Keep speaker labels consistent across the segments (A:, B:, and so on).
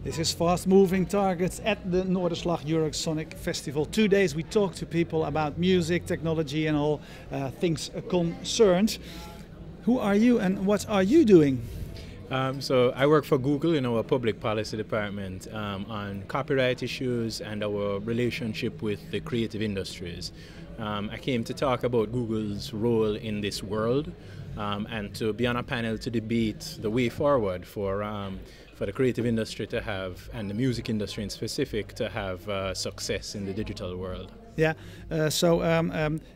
A: This is Fast Moving Targets at the Noorderslag Eurosonic Festival. 2 days we talk to people about music, technology and all things concerned. Who are you and what are you doing?
B: So I work for Google in our public policy department on copyright issues and our relationship with the creative industries. I came to talk about Google's role in this world and to be on a panel to debate the way forward for the creative industry to have, and the music industry in specific, to have success in the digital world.
A: Yeah,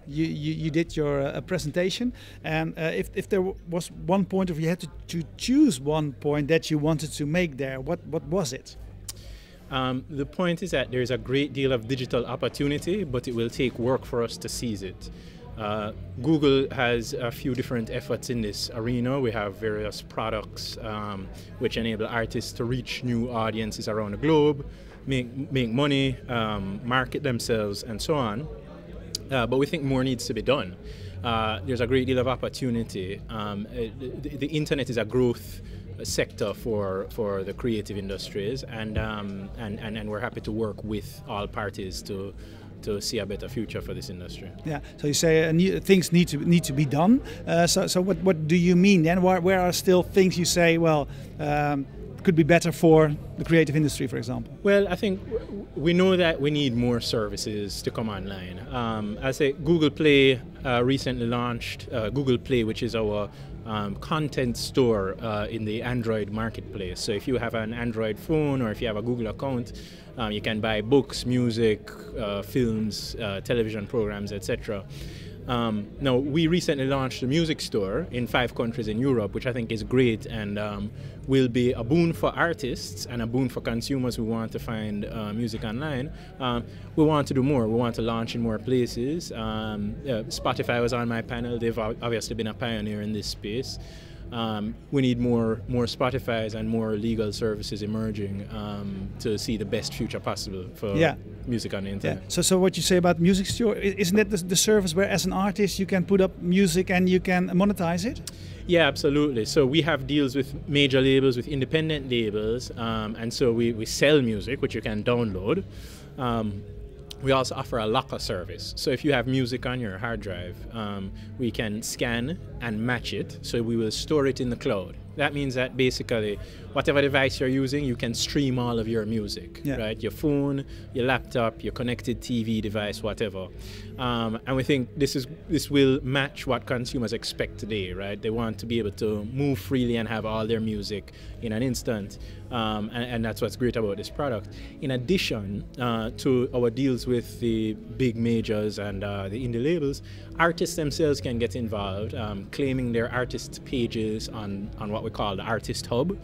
A: you did your presentation, and if there was one point, if you had to choose one point that you wanted to make there, what was it?
B: The point is that there's a great deal of digital opportunity, but it will take work for us to seize it. Google has a few different efforts in this arena. We have various products which enable artists to reach new audiences around the globe, make money, market themselves, and so on. But we think more needs to be done. There's a great deal of opportunity. The internet is a growth sector for the creative industries, and we're happy to work with all parties to see a better future for this industry.
A: Yeah. So you say things need to be done. So what do you mean then? Where are still things you say? Well, could be better for the creative industry, for example?
B: Well, I think we know that we need more services to come online. I say Google Play recently launched Google Play, which is our content store in the Android marketplace. So if you have an Android phone or if you have a Google account, you can buy books, music, films, television programs, etc. Now, we recently launched a music store in 5 countries in Europe, which I think is great and will be a boon for artists and a boon for consumers who want to find music online. We want to do more. We want to launch in more places. Spotify was on my panel. They've obviously been a pioneer in this space. We need more Spotifys and more legal services emerging to see the best future possible for music on the internet.
A: Yeah. So what you say about music store, isn't that the service where as an artist you can put up music and you can monetize it?
B: Yeah, absolutely. So we have deals with major labels, with independent labels, and so we sell music, which you can download. We also offer a locker service. So if you have music on your hard drive, we can scan and match it. So we will store it in the cloud. That means that basically, whatever device you're using, you can stream all of your music, right? Your phone, your laptop, your connected TV device, whatever. And we think this will match what consumers expect today, right? They want to be able to move freely and have all their music in an instant. And that's what's great about this product. In addition to our deals with the big majors and the indie labels, artists themselves can get involved, claiming their artist pages on what we call the Artist Hub,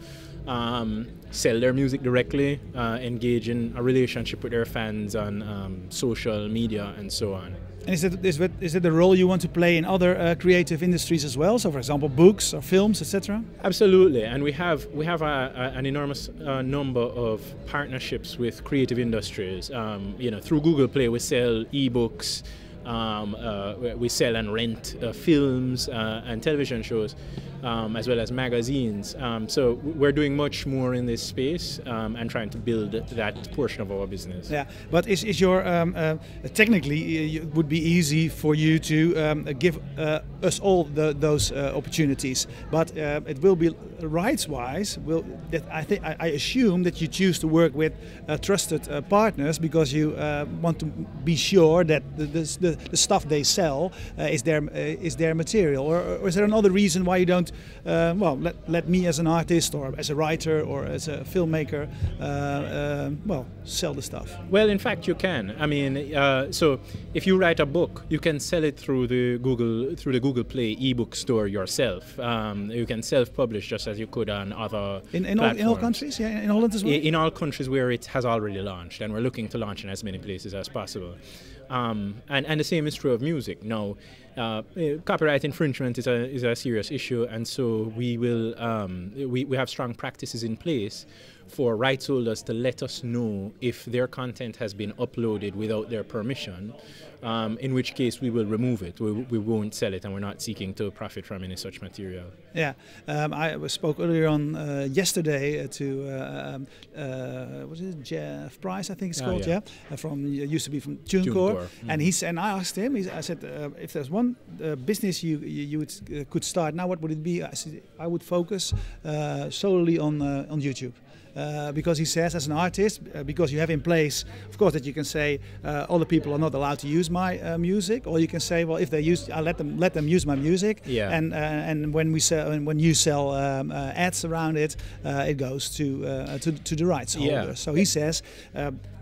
B: sell their music directly, engage in a relationship with their fans on social media and so on.
A: And is it the role you want to play in other creative industries as well? So, for example, books or films, etc.
B: Absolutely, and we have an enormous number of partnerships with creative industries. Through Google Play, we sell ebooks. We sell and rent films and television shows, as well as magazines. So we're doing much more in this space and trying to build that portion of our business.
A: Yeah, but is your technically it would be easy for you to give us all those opportunities, but it will be rights-wise. I assume that you choose to work with trusted partners because you want to be sure that the stuff they sell is their material, or is there another reason why you don't let me as an artist or as a writer or as a filmmaker sell the stuff?
B: Well, in fact, you can. I mean, so if you write a book, you can sell it through the Google Play ebook store yourself. You can self-publish just as you could on other platforms.
A: In all countries, yeah, in Holland as well.
B: In all countries where it has already launched, and we're looking to launch in as many places as possible. And the same is true of music. Now, copyright infringement is a serious issue, and so we will we have strong practices in place for rights holders to let us know if their content has been uploaded without their permission, in which case we will remove it. We won't sell it, and we're not seeking to profit from any such material.
A: Yeah, I spoke earlier on yesterday to what is it, Jeff Price, I think it's called, yeah, from used to be from TuneCore, and and I asked him. I said, if there's one business you would, could start now, what would it be? I said, I would focus solely on YouTube. Because he says, as an artist, because you have in place, of course, that you can say other people are not allowed to use my music, or you can say, well, if they use, I let them use my music,
B: yeah.
A: And when we sell, and when you sell ads around it, it goes to the rights holder.
B: Yeah.
A: So he says,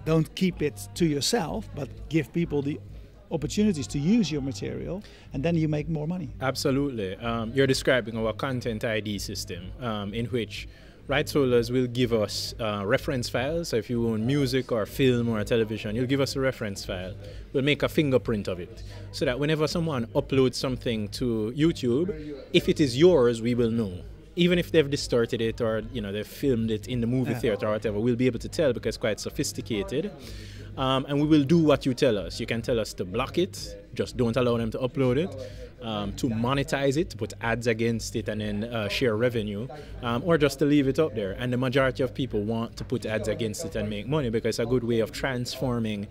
A: don't keep it to yourself, but give people the opportunities to use your material, and then you make more money.
B: Absolutely. You're describing our content ID system, in which rights holders will give us reference files. So if you own music or film or television, you'll give us a reference file. We'll make a fingerprint of it, so that whenever someone uploads something to YouTube, if it is yours, we will know. Even if they've distorted it, or they've filmed it in the movie theater or whatever, we'll be able to tell, because it's quite sophisticated. And we will do what you tell us. You can tell us to block it, just don't allow them to upload it, to monetize it, to put ads against it and then share revenue, or just to leave it up there. And the majority of people want to put ads against it and make money, because it's a good way of transforming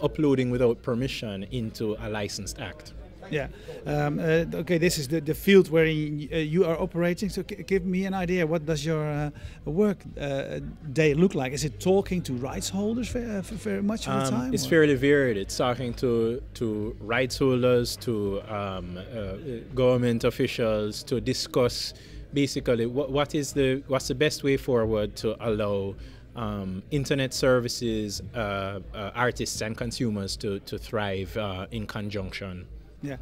B: uploading without permission into a licensed act.
A: Yeah. Okay, this is the field where you are operating. So give me an idea. What does your work day look like? Is it talking to rights holders very much of the time?
B: It's fairly varied. It's talking to rights holders, to government officials, to discuss basically what's the best way forward to allow internet services, artists and consumers to thrive in conjunction.
A: Yeah.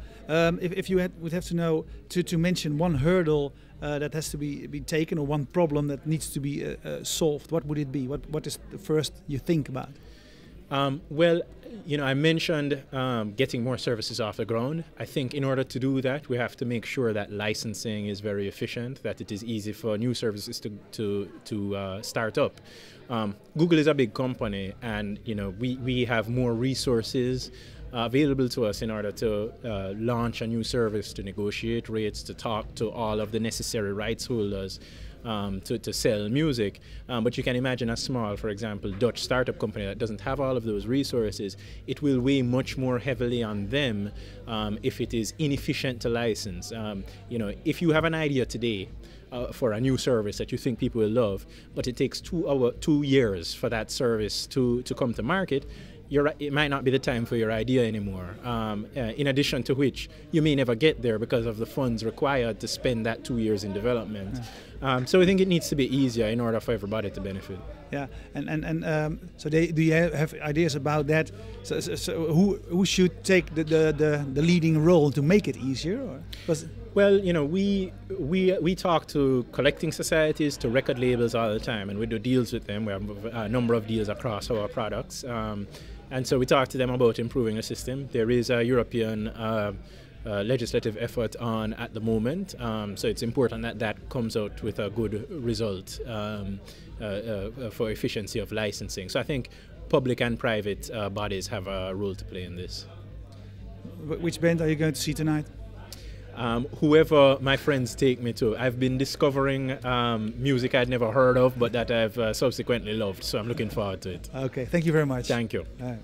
A: If you would have to know to mention one hurdle that has to be taken, or one problem that needs to be solved, what would it be? What is the first you think about?
B: Well, I mentioned getting more services off the ground. I think in order to do that, we have to make sure that licensing is very efficient, that it is easy for new services to start up. Google is a big company, and we have more resources available to us in order to launch a new service, to negotiate rates, to talk to all of the necessary rights holders, to sell music. But you can imagine a small, for example, Dutch startup company that doesn't have all of those resources. It will weigh much more heavily on them if it is inefficient to license. If you have an idea today for a new service that you think people will love, but it takes 2 years for that service to come to market, it might not be the time for your idea anymore. In addition to which, you may never get there because of the funds required to spend that 2 years in development. So I think it needs to be easier in order for everybody to benefit.
A: Yeah, so do you have ideas about that? So who should take the leading role to make it easier? Or?
B: Well, we talk to collecting societies, to record labels all the time, and we do deals with them. We have a number of deals across our products. And so we talk to them about improving the system. There is a European legislative effort on at the moment, so it's important that that comes out with a good result for efficiency of licensing. So I think public and private bodies have a role to play in this.
A: Which band are you going to see tonight?
B: Whoever my friends take me to. I've been discovering music I'd never heard of, but that I've subsequently loved, so I'm looking forward to it.
A: Okay, thank you very much.
B: Thank you.
A: All right.